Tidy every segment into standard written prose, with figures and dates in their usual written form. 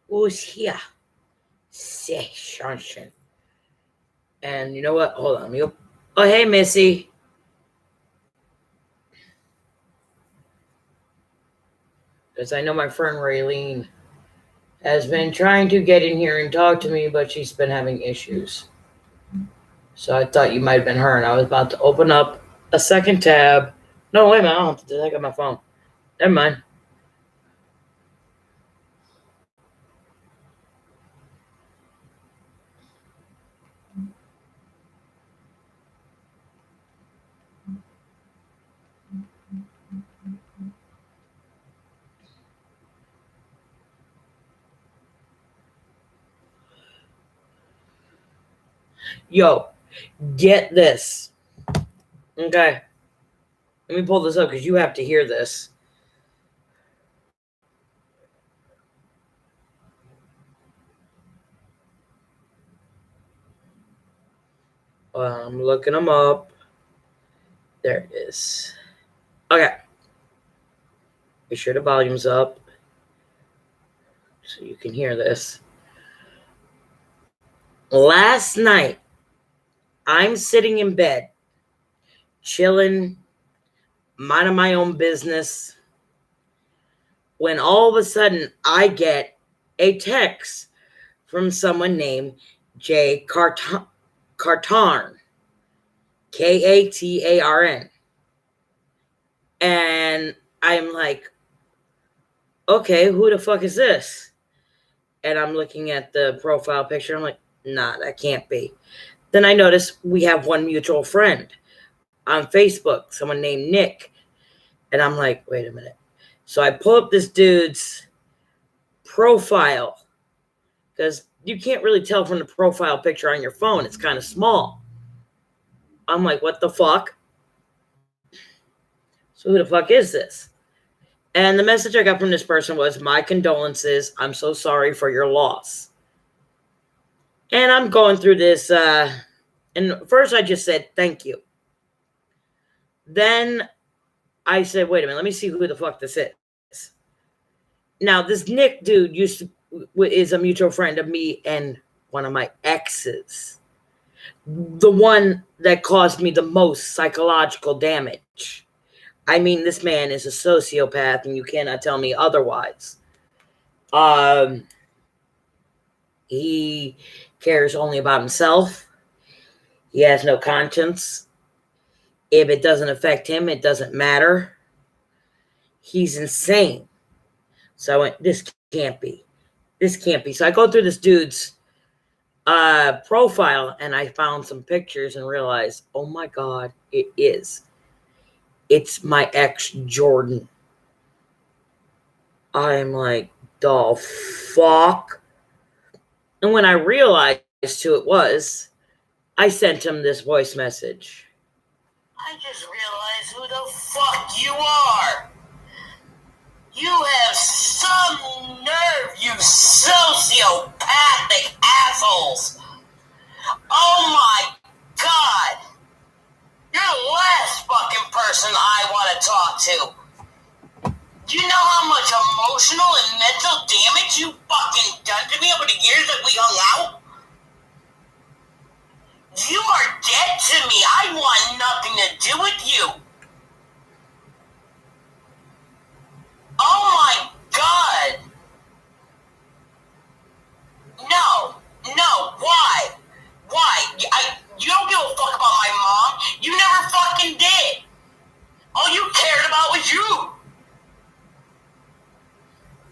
Who's here? Session. And you know what? Hold on. Oh, hey, Missy. Because I know my friend Raylene has been trying to get in here and talk to me, but she's been having issues. So I thought you might have been her, and I was about to open up a second tab. No, wait a minute. I don't have to do that. I got my phone. Never mind. Yo, get this. Okay. Let me pull this up because you have to hear this. I'm looking them up. There it is. Okay. Be sure the volume's up so you can hear this. Last night, I'm sitting in bed, chilling, minding my own business, when all of a sudden I get a text from someone named Jay Cartarn. Katarn. And I'm like, okay, who the fuck is this? And I'm looking at the profile picture. I'm like, nah, that can't be. Then I notice we have one mutual friend on Facebook, someone named Nick. And I'm like, wait a minute. So I pull up this dude's profile because you can't really tell from the profile picture on your phone. It's kind of small. I'm like, what the fuck? So who the fuck is this? And the message I got from this person was, my condolences. I'm so sorry for your loss. And I'm going through this. And first I just said, thank you. Then I said, wait a minute, let me see who the fuck this is. Now, this Nick dude is a mutual friend of me and one of my exes. The one that caused me the most psychological damage. I mean, this man is a sociopath, and you cannot tell me otherwise. He cares only about himself. He has no conscience. If it doesn't affect him, it doesn't matter. He's insane. So I went, this can't be. This can't be. So I go through this dude's profile, and I found some pictures and realized, oh my God, it is. It's my ex, Jordan. I'm like, the fuck? And when I realized who it was, I sent him this voice message. I just realized who the fuck you are. You have some nerve, you sociopathic assholes. Oh my God. You're the last fucking person I want to talk to. Do you know how much emotional and mental damage you fucking done to me over the years that we hung out? You are dead to me. I want nothing to do with you. Oh my God. No, why? You don't give a fuck about my mom. You never fucking did. All you cared about was you.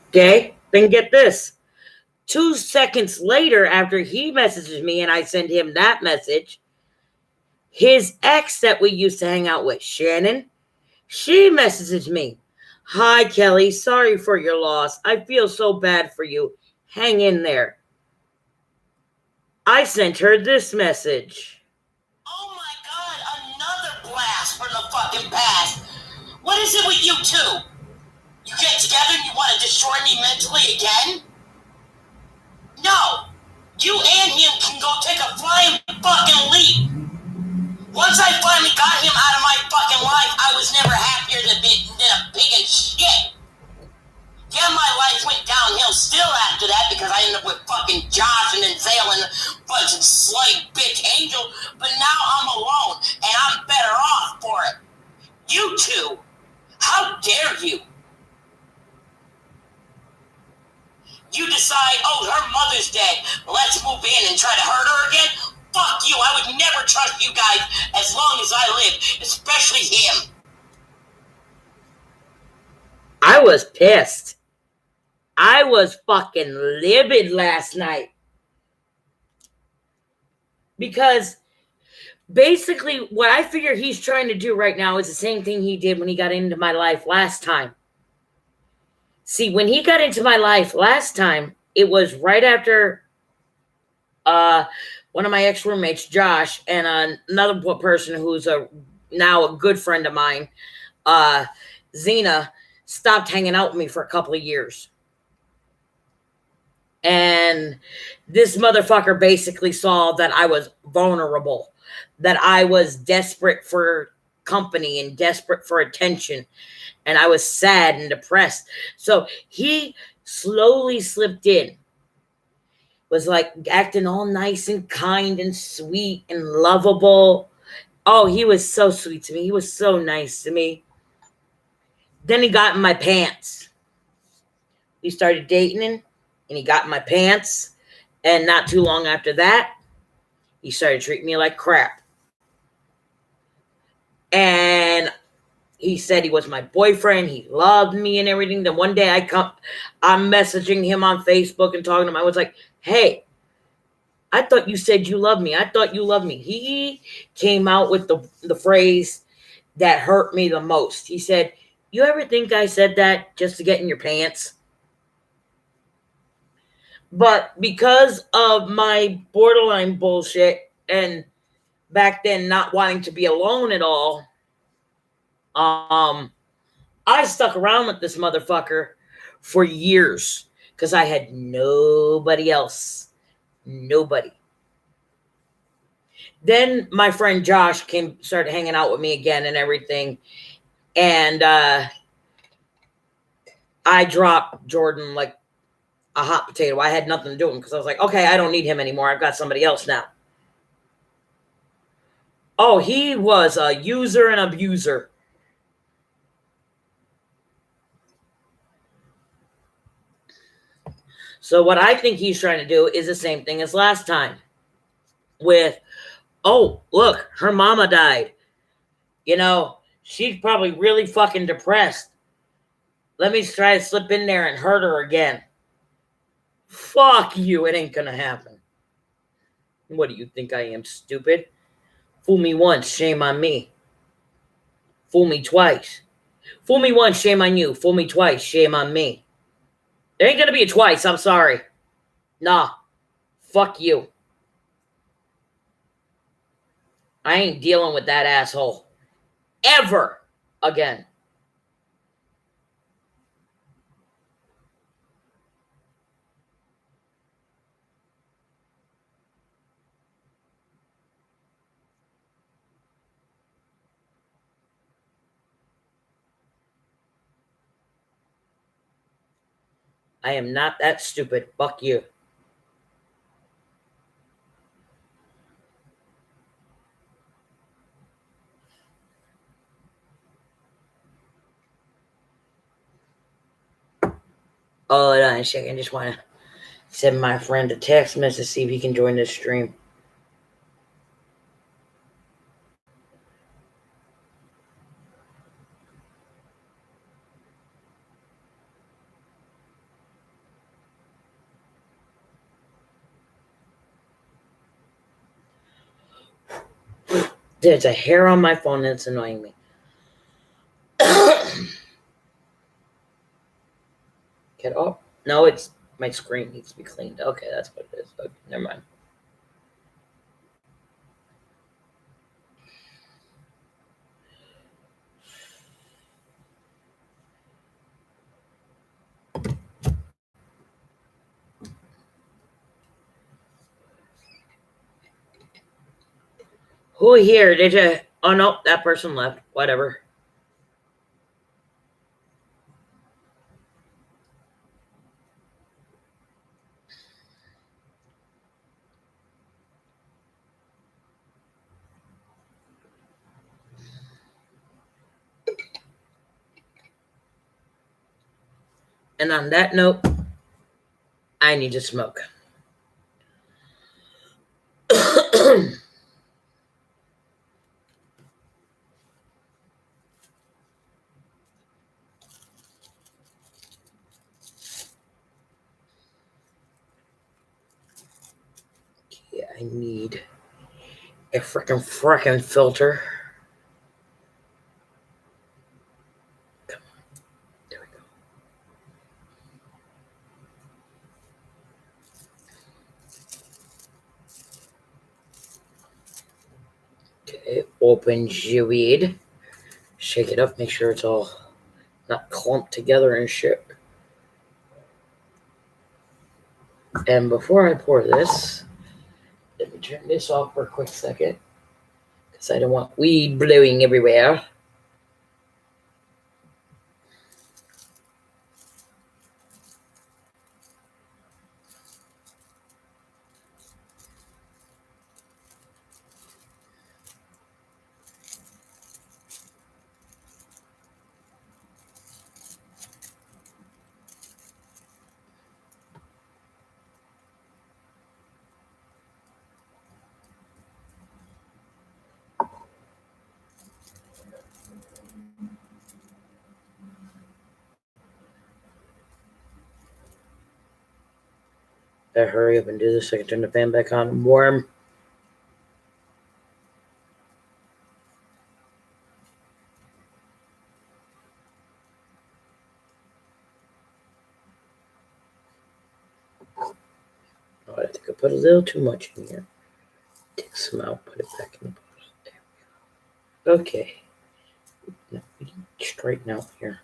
Okay, then get this. 2 seconds later, after he messages me and I send him that message, his ex that we used to hang out with, Shannon, she messages me. Hi, Kelly. Sorry for your loss. I feel so bad for you. Hang in there. I sent her this message. Oh my God, another blast from the fucking past. What is it with you two? You get together and you want to destroy me mentally again? No. You and him can go take a flying fucking leap. Once I finally got him out of my fucking life, I was never happier than a pig in shit. Yeah, my life went downhill still after that because I ended up with fucking Josh and then Zale and a bunch of slight bitch Angel, but now I'm alone and I'm better off for it. You two, how dare you? You decide, oh, her mother's dead, let's move in and try to hurt her again? Fuck you, I would never trust you guys as long as I live, especially him. I was pissed. I was fucking livid last night. Because basically what I figure he's trying to do right now is the same thing he did when he got into my life last time. See, when he got into my life last time, it was right after one of my ex-roommates, Josh, and another person who's now a good friend of mine, Zena, stopped hanging out with me for a couple of years. And this motherfucker basically saw that I was vulnerable, that I was desperate for company and desperate for attention. And I was sad and depressed. So he slowly slipped in. Was like acting all nice and kind and sweet and lovable. Oh, he was so sweet to me. He was so nice to me. Then he got in my pants. We started dating and he got in my pants. And not too long after that, he started treating me like crap. And he said he was my boyfriend. He loved me and everything. Then one day I'm messaging him on Facebook and talking to him. I was like, hey, I thought you said you loved me. I thought you loved me. He came out with the phrase that hurt me the most. He said, you ever think I said that just to get in your pants? But because of my borderline bullshit and back then not wanting to be alone at all, I stuck around with this motherfucker for years because I had nobody else. Nobody. Then my friend Josh started hanging out with me again and everything. And I dropped Jordan like a hot potato. I had nothing to do with him because I was like, okay, I don't need him anymore. I've got somebody else now. Oh, he was a user and abuser. So what I think he's trying to do is the same thing as last time. With, oh, look, her mama died. You know, she's probably really fucking depressed. Let me try to slip in there and hurt her again. Fuck you, it ain't gonna happen. What do you think I am, stupid? Fool me once, shame on me. Fool me twice. Fool me once, shame on you. Fool me twice, shame on me. There ain't gonna be a twice, I'm sorry. Nah, fuck you. I ain't dealing with that asshole. Ever again. I am not that stupid. Fuck you. Hold on a second. I just want to send my friend a text message to see if he can join this stream. There's a hair on my phone that's annoying me. Get up. No, it's My screen needs to be cleaned. Okay, that's what it is. Okay, never mind. Who here? Did you? Oh no, that person left. Whatever. And on that note, I need to smoke. Yeah, I need a frickin' filter. Come on. There we go. Okay, open your weed. Shake it up, make sure it's all not clumped together and shit. And before I pour this, let me turn this off for a quick second, because I don't want weed blowing everywhere. Better hurry up and do this so I can turn the fan back on and warm. Oh, I think I put a little too much in here. Take some out, put it back in the bottle. There we go. Okay. Now we need to straighten out here.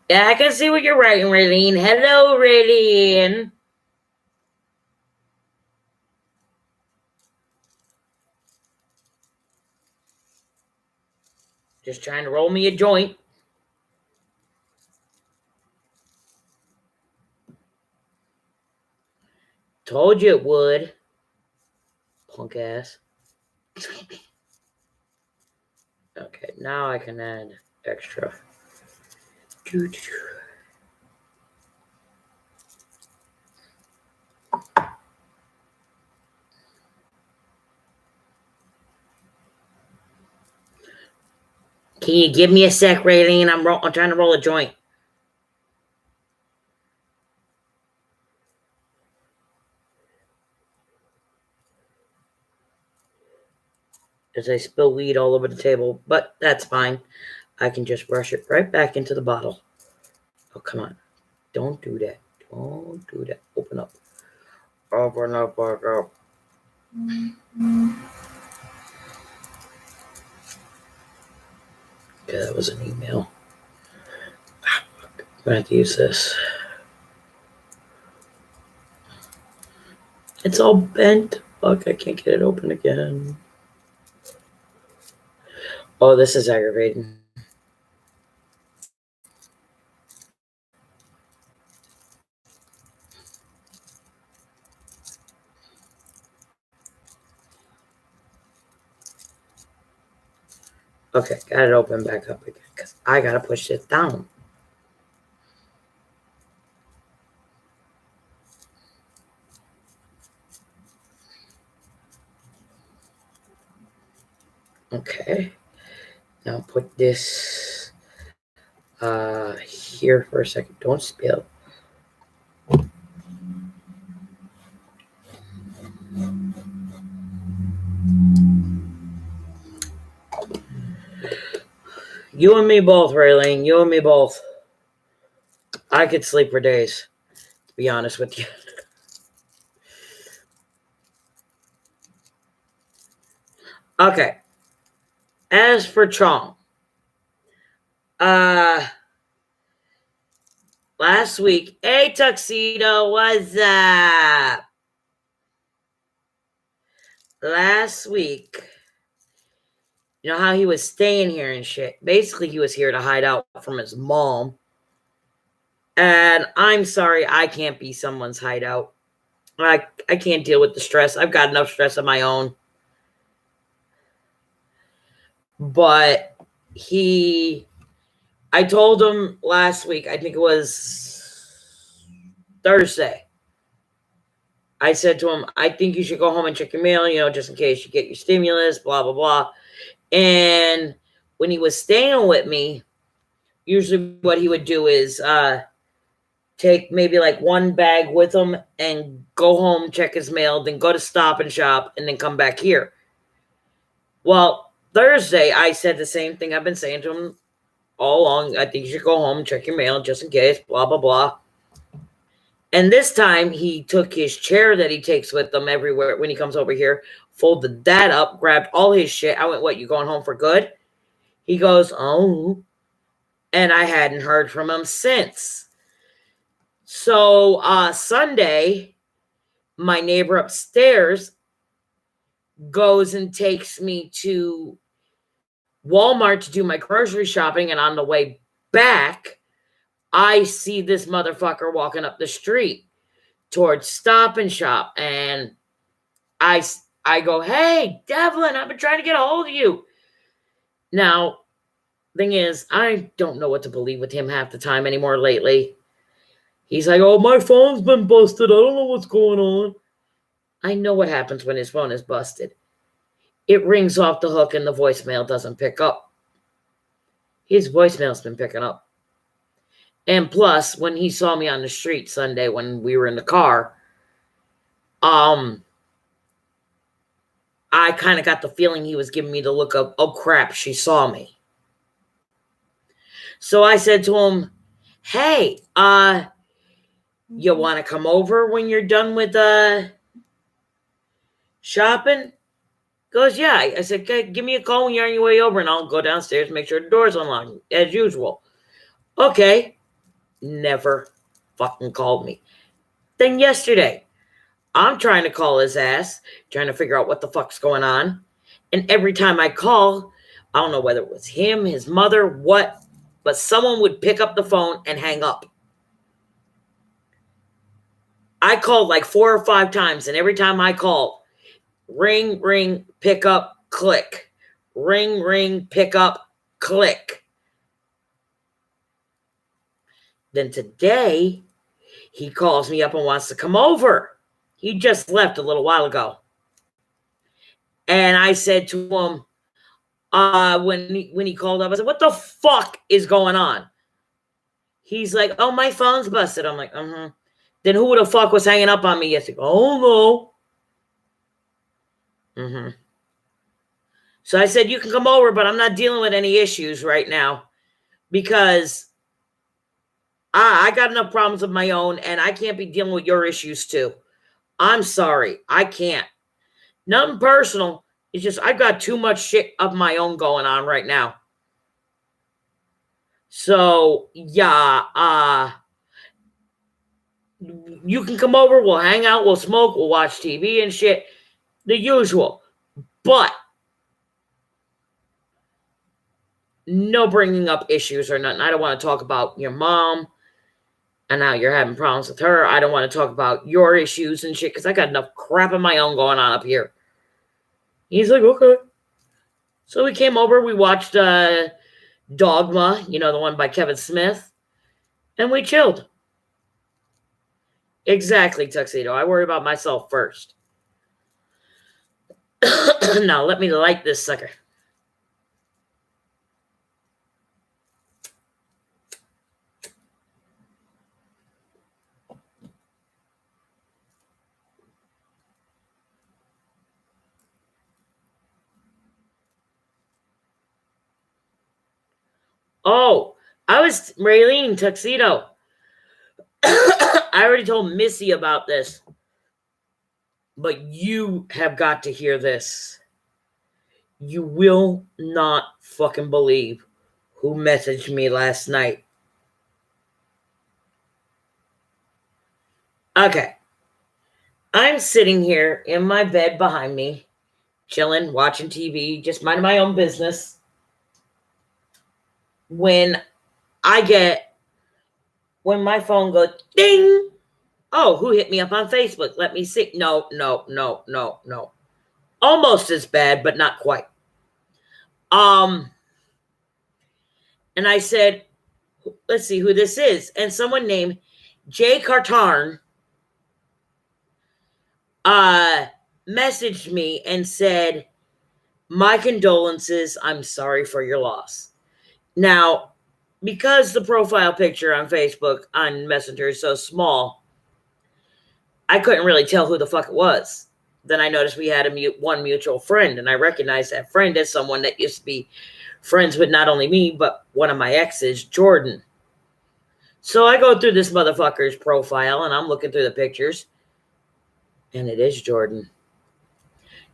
Yeah, I can see what you're writing, Raylene. Hello, Raylene. Just trying to roll me a joint. Told you it would. Punk ass. Okay, now I can add extra. Can you give me a sec, Raylene? I'm trying to roll a joint. As I spill weed all over the table, but that's fine. I can just rush it right back into the bottle. Oh, come on. Don't do that. Don't do that. Open up. Open up, back up. Okay, that was an email. I'm gonna have to use this. It's all bent. Fuck, I can't get it open again. Oh, this is aggravating. Okay, got it open back up again because I gotta push this down. Okay, now put this here for a second. Don't spill. You and me both, Raylene. You and me both. I could sleep for days, to be honest with you. Okay. As for Chong, last week, hey Tuxedo, what's up? Last week, you know how he was staying here and shit. Basically, he was here to hide out from his mom. And I'm sorry, I can't be someone's hideout. I can't deal with the stress. I've got enough stress of my own. But I told him last week, I think it was Thursday. I said to him, I think you should go home and check your mail, just in case you get your stimulus, blah, blah, blah. And when he was staying with me, usually what he would do is take maybe like one bag with him and go home, check his mail, then go to Stop and Shop, and then come back here. Well, Thursday, I said the same thing I've been saying to him all along. I think you should go home, check your mail, just in case, blah, blah, blah. And this time, he took his chair that he takes with him everywhere when he comes over here, folded that up, grabbed all his shit. I went, what, you going home for good? He goes, oh. And I hadn't heard from him since. So Sunday, my neighbor upstairs goes and takes me to Walmart to do my grocery shopping. And on the way back, I see this motherfucker walking up the street towards Stop and Shop. And I go, hey, Devlin, I've been trying to get a hold of you. Now, thing is, I don't know what to believe with him half the time anymore lately. He's like, oh, my phone's been busted. I don't know what's going on. I know what happens when his phone is busted. It rings off the hook and the voicemail doesn't pick up. His voicemail's been picking up. And plus, when he saw me on the street Sunday when we were in the car, I kind of got the feeling he was giving me the look of, oh, crap, she saw me. So I said to him, hey, you want to come over when you're done with shopping? Goes, yeah. I said, okay, give me a call when you're on your way over, and I'll go downstairs and make sure the door's unlocked, as usual. Okay. Never fucking called me. Then yesterday, I'm trying to call his ass, trying to figure out what the fuck's going on. And every time I call, I don't know whether it was him, his mother, what, but someone would pick up the phone and hang up. I called like 4 or 5 times, and every time I called, ring, ring, pick up, click. Ring, ring, pick up, click. Then today, he calls me up and wants to come over. He just left a little while ago. And I said to him, when he called up, I said, what the fuck is going on? He's like, oh, my phone's busted. I'm like, Then who the fuck was hanging up on me yesterday? Oh, no. So I said, you can come over, but I'm not dealing with any issues right now because I got enough problems of my own, and I can't be dealing with your issues too. I'm sorry. I can't. Nothing personal. It's just I've got too much shit of my own going on right now. So, yeah, you can come over. We'll hang out. We'll smoke. We'll watch TV and shit. The usual. But no bringing up issues or nothing. I don't want to talk about your mom and how you're having problems with her. I don't want to talk about your issues and shit because I got enough crap of my own going on up here. He's like, okay. So we came over, we watched Dogma, the one by Kevin Smith, and we chilled. Exactly, Tuxedo. I worry about myself first. Now, let me light this sucker. Oh, I was Raylene, Tuxedo. I already told Missy about this. But you have got to hear this. You will not fucking believe who messaged me last night. Okay. I'm sitting here in my bed behind me, chilling, watching TV, just minding my own business. When my phone goes ding. Oh, who hit me up on Facebook? Let me see. No. Almost as bad, but not quite. And I said, let's see who this is. And someone named Jay Cartarn messaged me and said, my condolences. I'm sorry for your loss. Now, because the profile picture on Facebook on Messenger is so small, I couldn't really tell who the fuck it was. Then I noticed we had one mutual friend, and I recognized that friend as someone that used to be friends with not only me, but one of my exes, Jordan. So I go through this motherfucker's profile, and I'm looking through the pictures, and it is Jordan.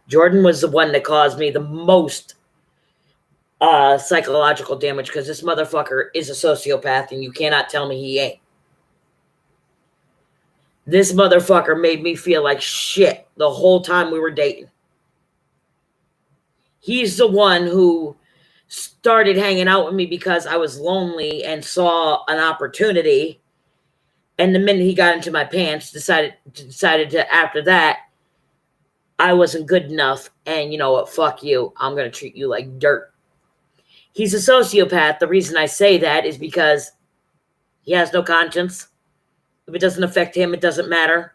Jordan was the one that caused me the most psychological damage, because this motherfucker is a sociopath, and you cannot tell me he ain't. This motherfucker made me feel like shit the whole time we were dating. He's the one who started hanging out with me because I was lonely and saw an opportunity. And the minute he got into my pants, decided to, after that, I wasn't good enough. And you know what? Fuck you. I'm going to treat you like dirt. He's a sociopath. The reason I say that is because he has no conscience. If it doesn't affect him, it doesn't matter.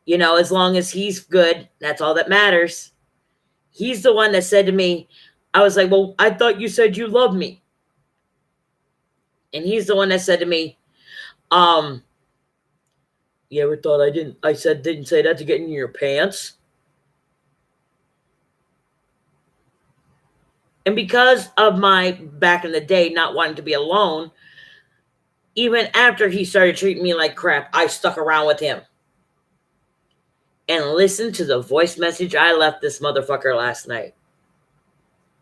As long as he's good, that's all that matters. He's the one that said to me, I was like, well, I thought you said you loved me. And he's the one that said to me, you ever thought I didn't say that to get in your pants? And because of my back in the day not wanting to be alone, even after he started treating me like crap, I stuck around with him. And listen to the voice message I left this motherfucker last night.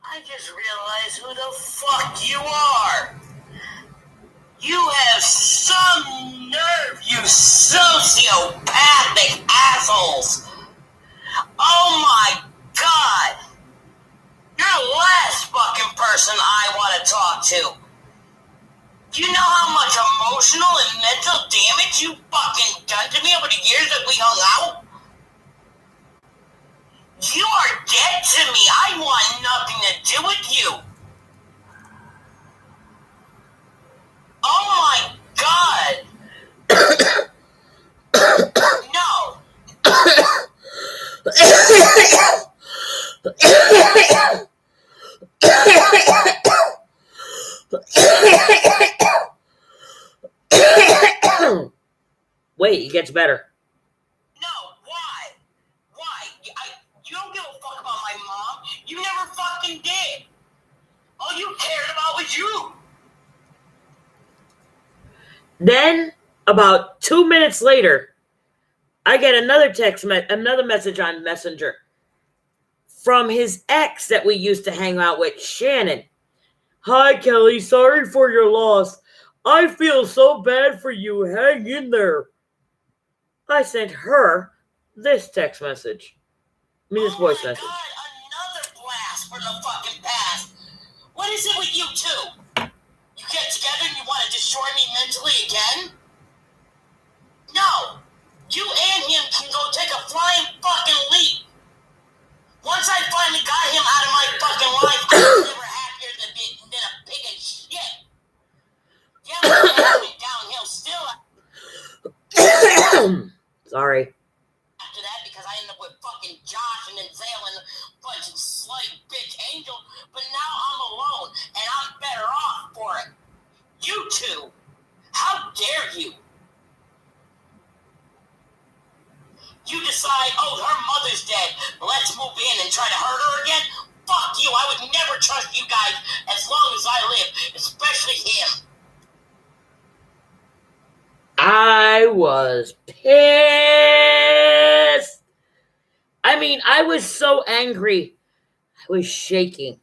I just realized who the fuck you are. You have some nerve, you sociopathic assholes. Oh my God. You're the last fucking person I want to talk to. Do you know how much emotional and mental damage you fucking done to me over the years that we hung out? You are dead to me. I want nothing to do with you. Oh my God. No. Wait, it gets better. No, why? You don't give a fuck about my mom. You never fucking did. All you cared about was you. Then, about 2 minutes later, I get another message on Messenger from his ex that we used to hang out with, Shannon. Hi, Kelly. Sorry for your loss. I feel so bad for you. Hang in there. I sent her this text message. This voice message. Oh my God, another blast from the fucking past. What is it with you two? You get together and you want to destroy me mentally again? No. You and him can go take a flying fucking leap. Once I finally got him out of my fucking Sorry. After that, because I ended up with fucking Josh and then Zale and fucking slutty bitch Angel. But now I'm alone, and I'm better off for it. You two, how dare you? You decide, oh, her mother's dead. Let's move in and try to hurt her again? Fuck you. I would never trust you guys as long as I live, especially him. I was pissed. I mean, I was so angry. I was shaking.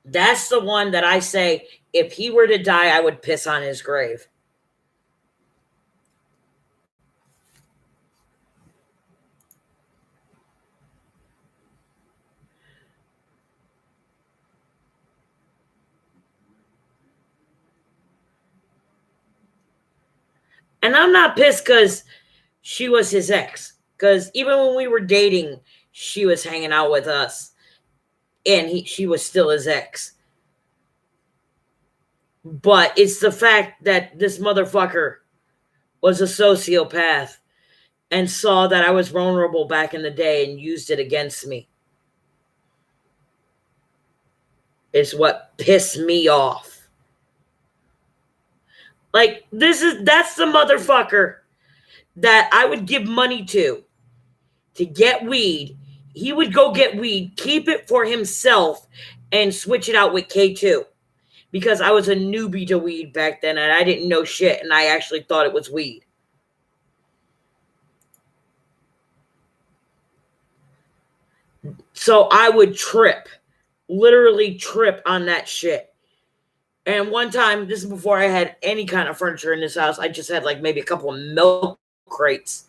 That's the one that I say, if he were to die, I would piss on his grave. And I'm not pissed because she was his ex. Because even when we were dating, she was hanging out with us. And she was still his ex. But it's the fact that this motherfucker was a sociopath and saw that I was vulnerable back in the day and used it against me. It's what pissed me off. Like, that's the motherfucker that I would give money to get weed. He would go get weed, keep it for himself, and switch it out with K2. Because I was a newbie to weed back then, and I didn't know shit, and I actually thought it was weed. So I would trip, literally trip on that shit. And one time, this is before I had any kind of furniture in this house, I just had like maybe a couple of milk crates.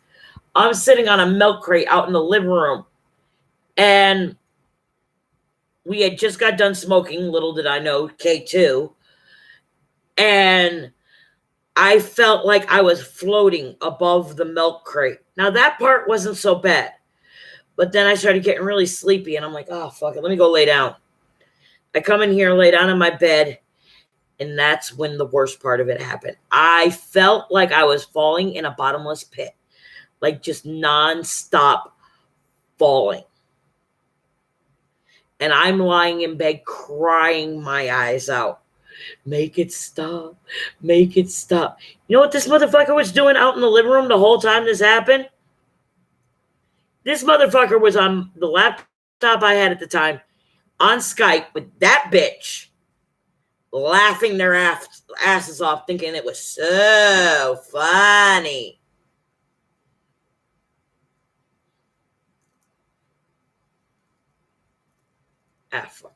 I'm sitting on a milk crate out in the living room, and we had just got done smoking, little did I know, K2, and I felt like I was floating above the milk crate. Now, that part wasn't so bad, but then I started getting really sleepy, and I'm like, oh, fuck it, let me go lay down. I come in here, lay down in my bed, and that's when the worst part of it happened. I felt like I was falling in a bottomless pit, like just nonstop falling. And I'm lying in bed crying my eyes out. Make it stop. Make it stop. You know what this motherfucker was doing out in the living room the whole time this happened? This motherfucker was on the laptop I had at the time on Skype with that bitch, laughing their asses off, thinking it was so funny. Ah, fuck.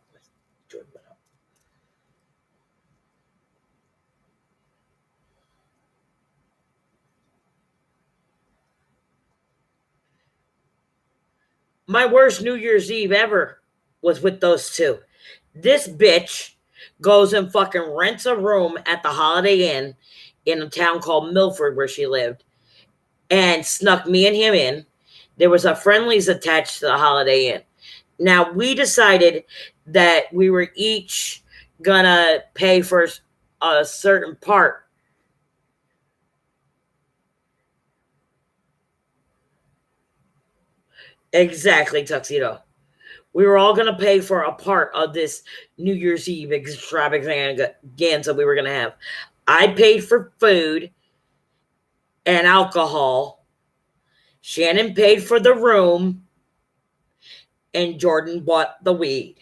My worst New Year's Eve ever was with those two. This bitch goes and fucking rents a room at the Holiday Inn in a town called Milford where she lived and snuck me and him in. There was a Friendlies attached to the Holiday Inn. Now, we decided that we were each gonna pay for a certain part. Exactly, Tuxedo. We were all gonna pay for a part of this New Year's Eve extravaganza we were gonna have. I paid for food and alcohol. Shannon paid for the room, and Jordan bought the weed.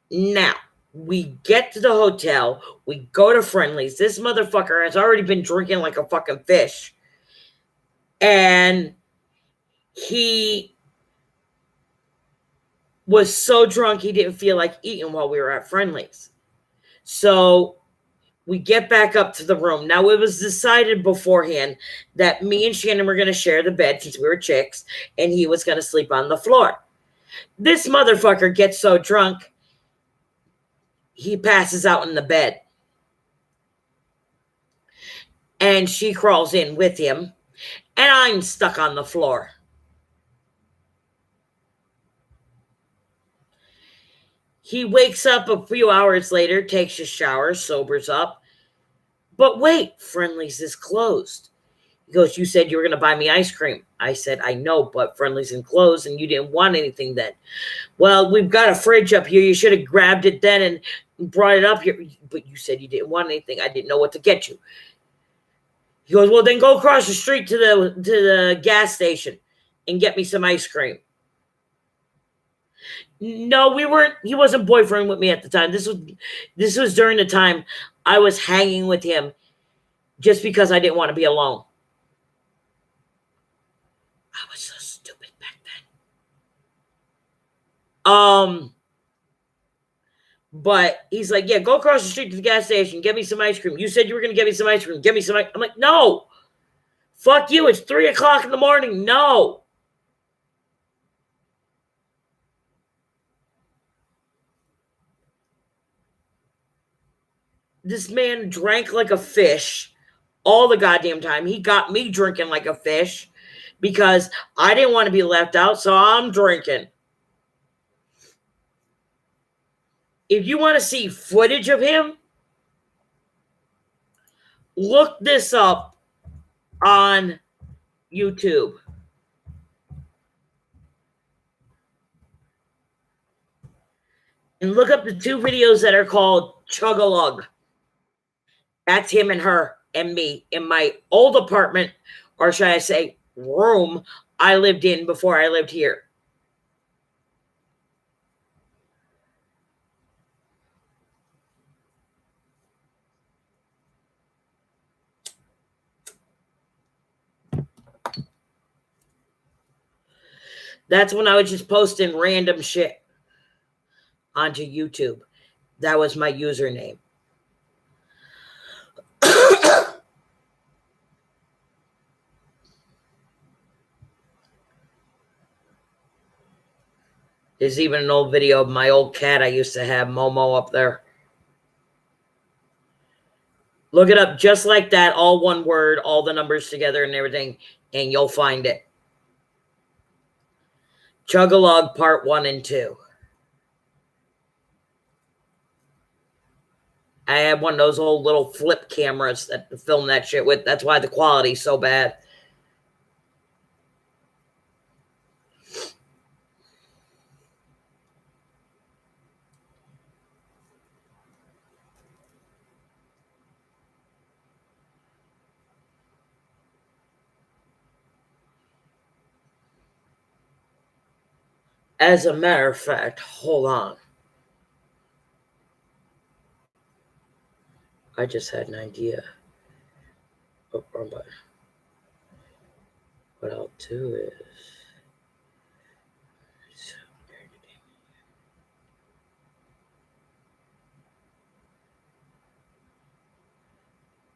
Now, we get to the hotel. We go to Friendlies. This motherfucker has already been drinking like a fucking fish. And he was so drunk he didn't feel like eating while we were at Friendlies. So we get back up to the room. Now, it was decided beforehand that me and Shannon were going to share the bed since we were chicks, and he was going to sleep on the floor. This motherfucker gets so drunk, he passes out in the bed. And she crawls in with him, and I'm stuck on the floor. He wakes up a few hours later, takes a shower, sobers up. But wait, Friendly's is closed. He goes, you said you were going to buy me ice cream. I said, I know, but Friendly's is closed and you didn't want anything then. Well, we've got a fridge up here. You should have grabbed it then and brought it up here. But you said you didn't want anything. I didn't know what to get you. He goes, well, then go across the street to the gas station and get me some ice cream. No, we weren't. He wasn't boyfriend with me at the time. This was during the time I was hanging with him just because I didn't want to be alone. I was so stupid back then. But he's like, yeah, go across the street to the gas station, get me some ice cream. You said you were going to get me some ice cream. Get me some ice. I'm like, no. Fuck you. It's 3:00 in the morning. No. This man drank like a fish all the goddamn time. He got me drinking like a fish because I didn't want to be left out, so I'm drinking. If you want to see footage of him, look this up on YouTube. And look up the 2 videos that are called Chug-a-Lug. That's him and her and me in my old apartment, or should I say room, I lived in before I lived here. That's when I was just posting random shit onto YouTube. That was my username. There's even an old video of my old cat I used to have, Momo, up there. Look it up just like that, all one word, all the numbers together and everything, and you'll find it. Chug-a-Lug Part 1 and 2. I had one of those old little flip cameras that film that shit with. That's why the quality's so bad. As a matter of fact, hold on. I just had an idea. Oh, wrong button. What I'll do is...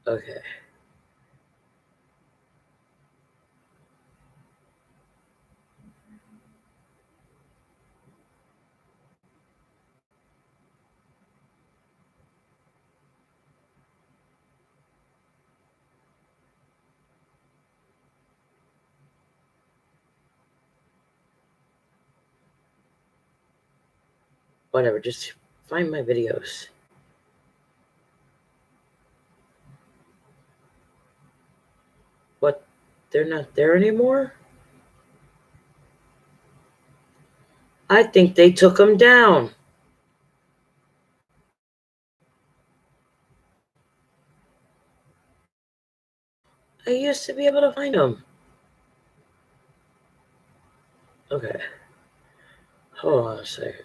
Okay. Whatever, just find my videos. What? They're not there anymore? I think they took them down. I used to be able to find them. Okay. Hold on a second.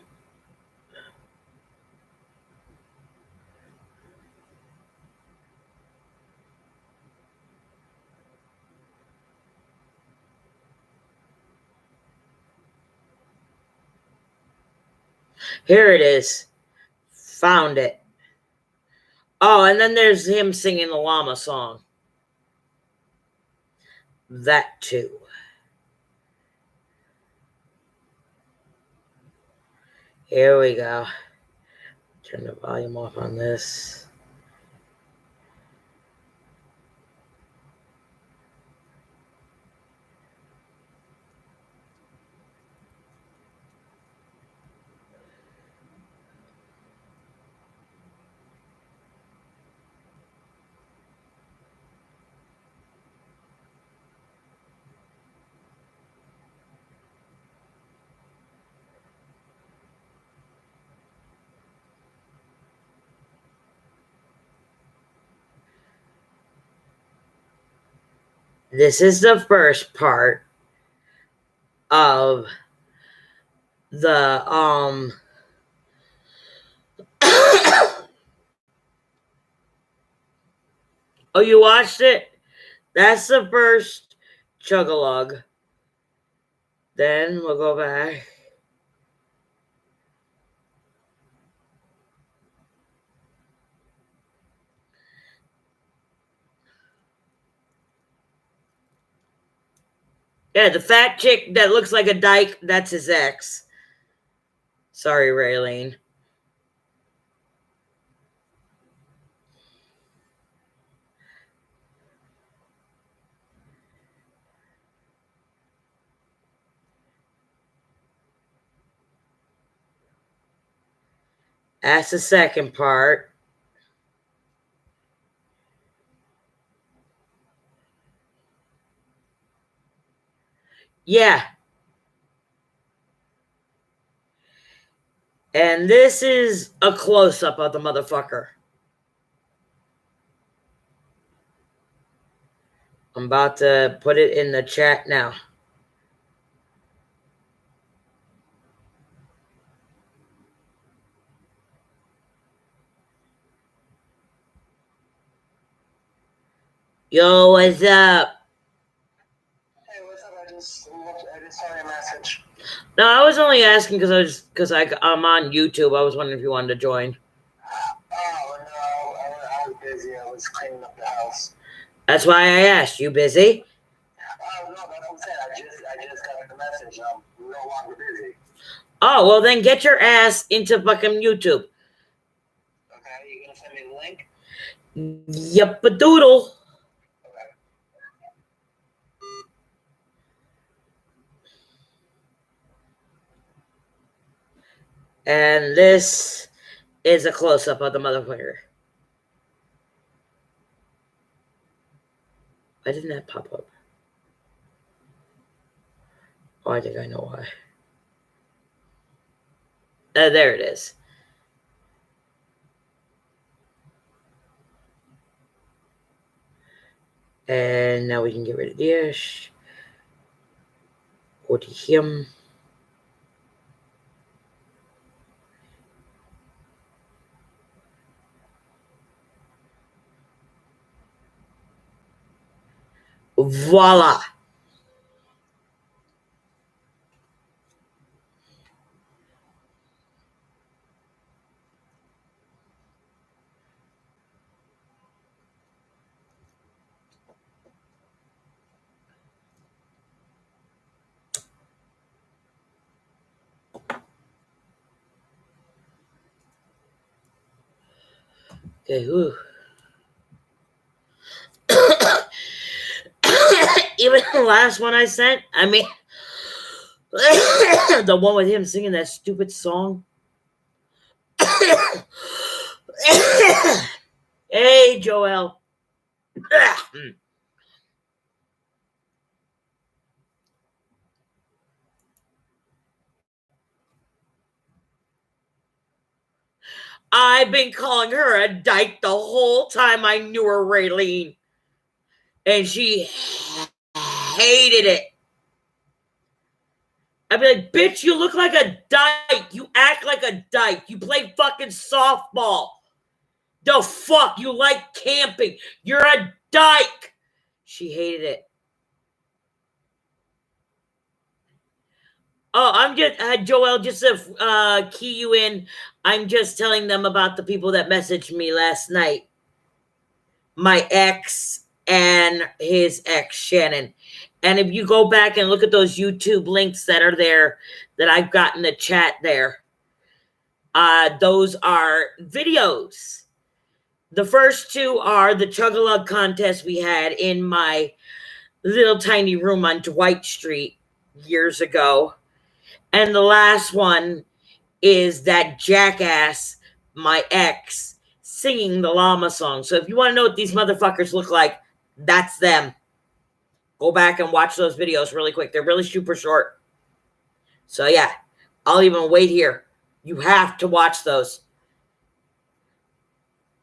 Here it is. Found it. Oh, and then there's him singing the llama song. That too. Here we go. Turn the volume off on this. This is the first part of the oh, you watched it? That's the first Chug-a-Lug. Then we'll go back. Yeah, the fat chick that looks like a dyke, that's his ex. Sorry, Raylene. That's the second part. Yeah. And this is a close-up of the motherfucker. I'm about to put it in the chat now. Yo, what's up? Hey, what's up? I just saw your message. No, I was only asking because I'm on YouTube. I was wondering if you wanted to join. Oh no, I was busy. I was cleaning up the house. That's why I asked. You busy? Oh no, that's what I'm saying. I just got the message. I'm no longer busy. Oh, well then get your ass into fucking YouTube. Okay, you gonna send me the link? Yep, a doodle. Okay. And this is a close-up of the motherfucker. Why didn't that pop up? Oh, I think I know why. There it is. And now we can get rid of this. Go to him. Voila. Okay, whew. Even the last one I sent, I mean, the one with him singing that stupid song. Hey, Joel. I've been calling her a dyke the whole time I knew her, Raylene. And she hated it. I'd be like, bitch, you look like a dyke. You act like a dyke. You play fucking softball. The fuck? You like camping. You're a dyke. She hated it. Oh, I'm just, Joel, just to key you in, I'm just telling them about the people that messaged me last night. My ex and his ex, Shannon. And if you go back and look at those YouTube links that are there, that I've got in the chat there, those are videos. The first two are the Chug-a-Lug contest we had in my little tiny room on Dwight Street years ago. And the last one is that jackass, my ex, singing the llama song. So if you want to know what these motherfuckers look like, that's them. Go back and watch those videos really quick. They're really super short. So yeah, I'll even wait here. You have to watch those.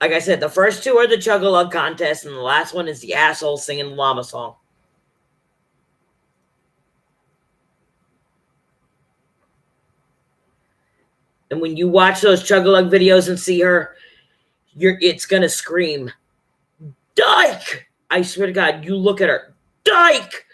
Like I said, the first two are the Chug-a-Lug contest, and the last one is the asshole singing the llama song. And when you watch those Chug-a-Lug videos and see her, it's gonna scream, Dyke! I swear to God, you look at her, Dyke!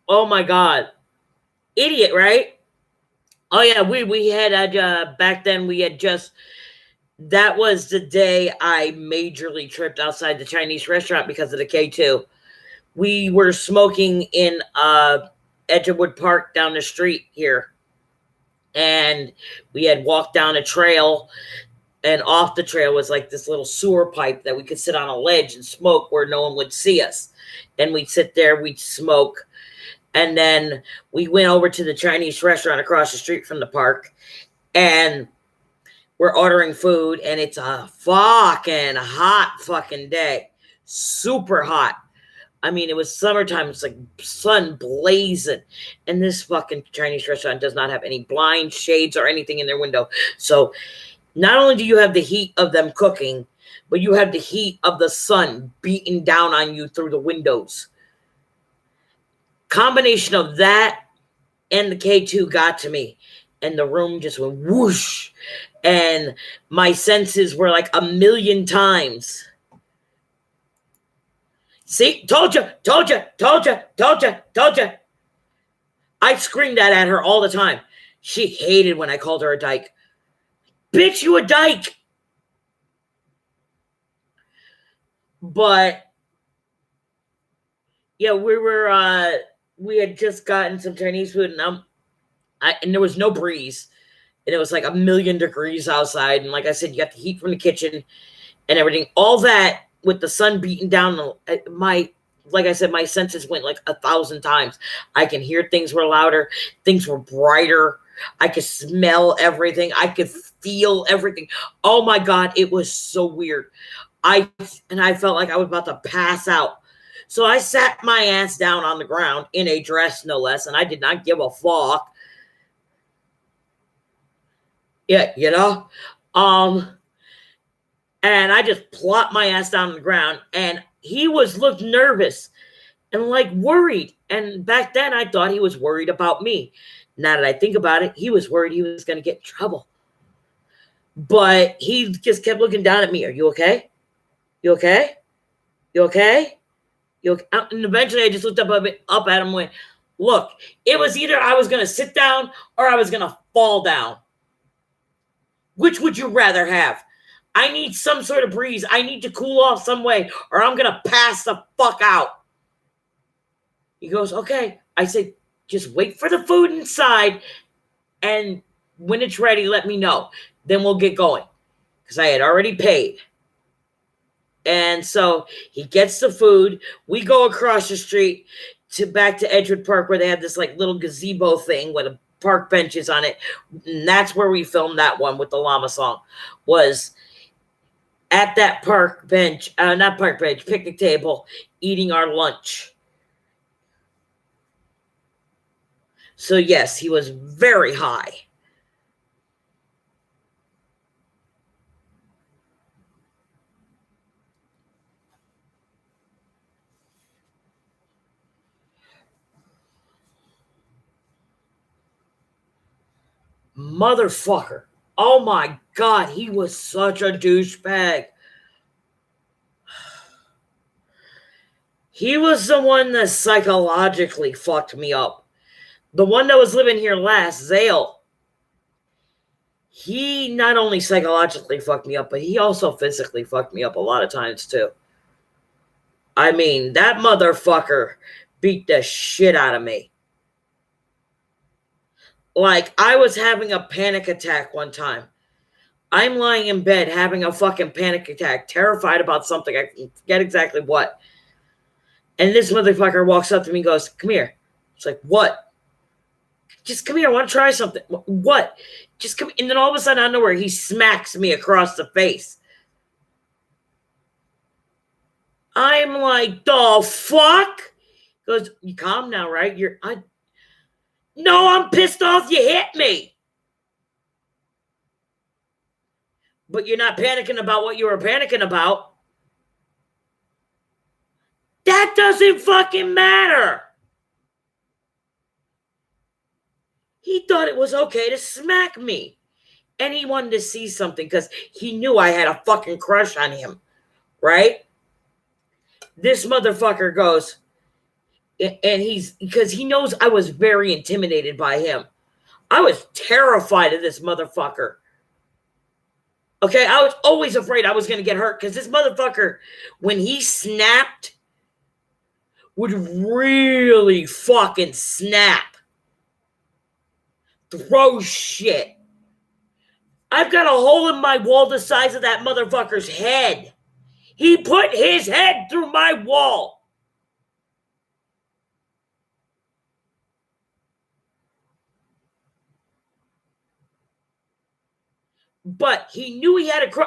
Oh my God. Idiot, right? Oh yeah, we had back then we had just, that was the day I majorly tripped outside the Chinese restaurant because of the K2. We were smoking in Edgewood Park down the street here. And we had walked down a trail, and off the trail was like this little sewer pipe that we could sit on a ledge and smoke where no one would see us. And we'd sit there, we'd smoke. And then we went over to the Chinese restaurant across the street from the park, and we're ordering food, and it's a fucking hot fucking day. Super hot. I mean, it was summertime. It's like sun blazing. And this fucking Chinese restaurant does not have any blinds, shades, or anything in their window. So not only do you have the heat of them cooking, but you have the heat of the sun beating down on you through the windows. Combination of that and the K2 got to me. And the room just went whoosh. And my senses were like a million times. See, told you. I screamed that at her all the time. She hated when I called her a dyke. Bitch, you a dyke. But yeah, we had just gotten some Chinese food, and and there was no breeze, and it was like a million degrees outside, and like I said, you got the heat from the kitchen and everything. All that with the sun beating down like I said, my senses went like 1,000 times. I can hear things were louder, things were brighter. I could smell everything. I could feel everything. Oh my God, it was so weird. I felt like I was about to pass out. So I sat my ass down on the ground in a dress, no less, and I did not give a fuck. Yeah, you know? And I just plopped my ass down on the ground, and he looked nervous and like worried. And back then I thought he was worried about me. Now that I think about it, he was worried he was going to get in trouble. But he just kept looking down at me. Are you okay? You okay? You okay? You okay? And eventually I just looked up at him and went, look, it was either I was going to sit down or I was going to fall down. Which would you rather have? I need some sort of breeze. I need to cool off some way, or I'm going to pass the fuck out. He goes, okay. I said, just wait for the food inside, and when it's ready, let me know. Then we'll get going. Because I had already paid. And so he gets the food. We go across the street back to Edgewood Park, where they had this like little gazebo thing with a park benches on it. And that's where we filmed that one with the llama song, was at that picnic table, eating our lunch. So yes, he was very high. Motherfucker. Oh my God, he was such a douchebag. He was the one that psychologically fucked me up. The one that was living here last, Zale. He not only psychologically fucked me up, but he also physically fucked me up a lot of times too. I mean, that motherfucker beat the shit out of me. Like, I was having a panic attack one time. I'm lying in bed having a fucking panic attack, terrified about something. I forget exactly what. And this motherfucker walks up to me and goes, come here. It's like, what? Just come here. I want to try something. What? Just come. And then all of a sudden, out of nowhere, he smacks me across the face. I'm like, the fuck? He goes, you calm now, right? No, I'm pissed off you hit me. But you're not panicking about what you were panicking about. That doesn't fucking matter. He thought it was okay to smack me. And he wanted to see something because he knew I had a fucking crush on him. Right? This motherfucker goes, and because he knows I was very intimidated by him. I was terrified of this motherfucker. Okay, I was always afraid I was going to get hurt because this motherfucker, when he snapped, would really fucking snap. Throw shit. I've got a hole in my wall the size of that motherfucker's head. He put his head through my wall. But he knew I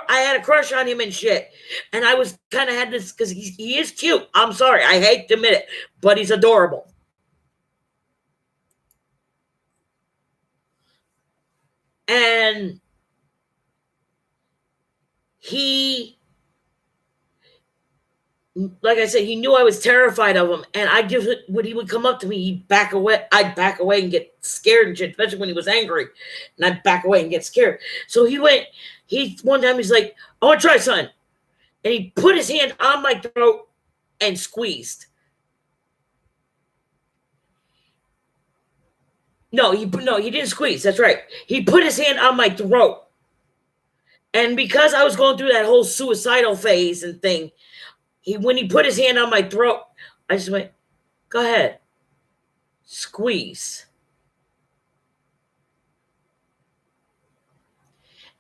had a crush on him and shit. And I was kind of had this, because he is cute. I'm sorry. I hate to admit it. But he's adorable. And he, like I said, he knew I was terrified of him. And when he would come up to me, he'd back away. I'd back away and get scared and shit, especially when he was angry. And I'd back away and get scared. So one time he's like, I want to try something. And he put his hand on my throat and squeezed. No, he didn't squeeze. That's right. He put his hand on my throat. And because I was going through that whole suicidal phase and thing, when he put his hand on my throat, I just went, go ahead. Squeeze.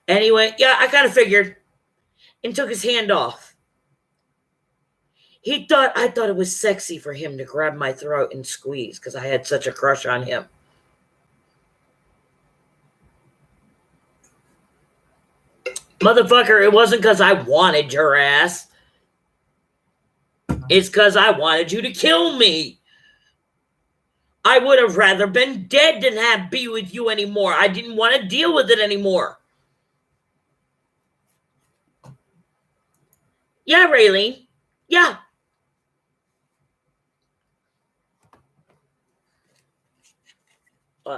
And he went, yeah, I kind of figured. And took his hand off. I thought it was sexy for him to grab my throat and squeeze because I had such a crush on him. Motherfucker, it wasn't because I wanted your ass. It's because I wanted you to kill me. I would have rather been dead than be with you anymore. I didn't want to deal with it anymore. Yeah, Raylene. Yeah.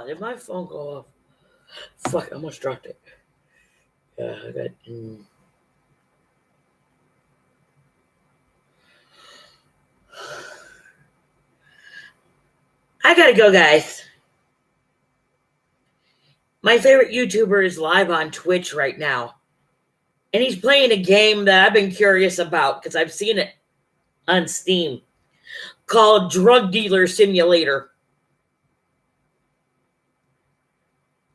Did my phone go off? Fuck, I almost dropped it. Yeah, I got... I gotta go, guys. My favorite YouTuber is live on Twitch right now. And he's playing a game that I've been curious about because I've seen it on Steam called Drug Dealer Simulator.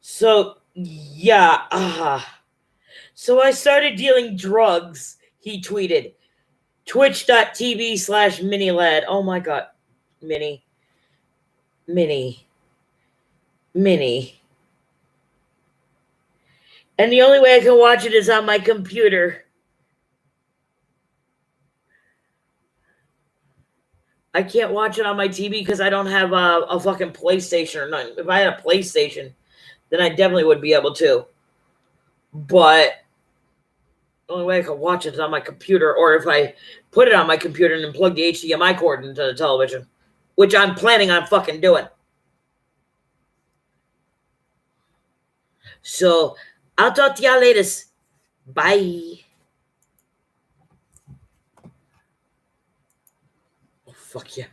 So, yeah. So I started dealing drugs, he tweeted. Twitch.tv/MiniLad. Oh my God. Mini. And the only way I can watch it is on my computer. I can't watch it on my TV because I don't have a fucking PlayStation or nothing. If I had a PlayStation, then I definitely would be able to. But the only way I can watch it is on my computer, or if I put it on my computer and then plug the HDMI cord into the television, which I'm planning on fucking doing. So I'll talk to y'all later. Bye. Oh, fuck yeah.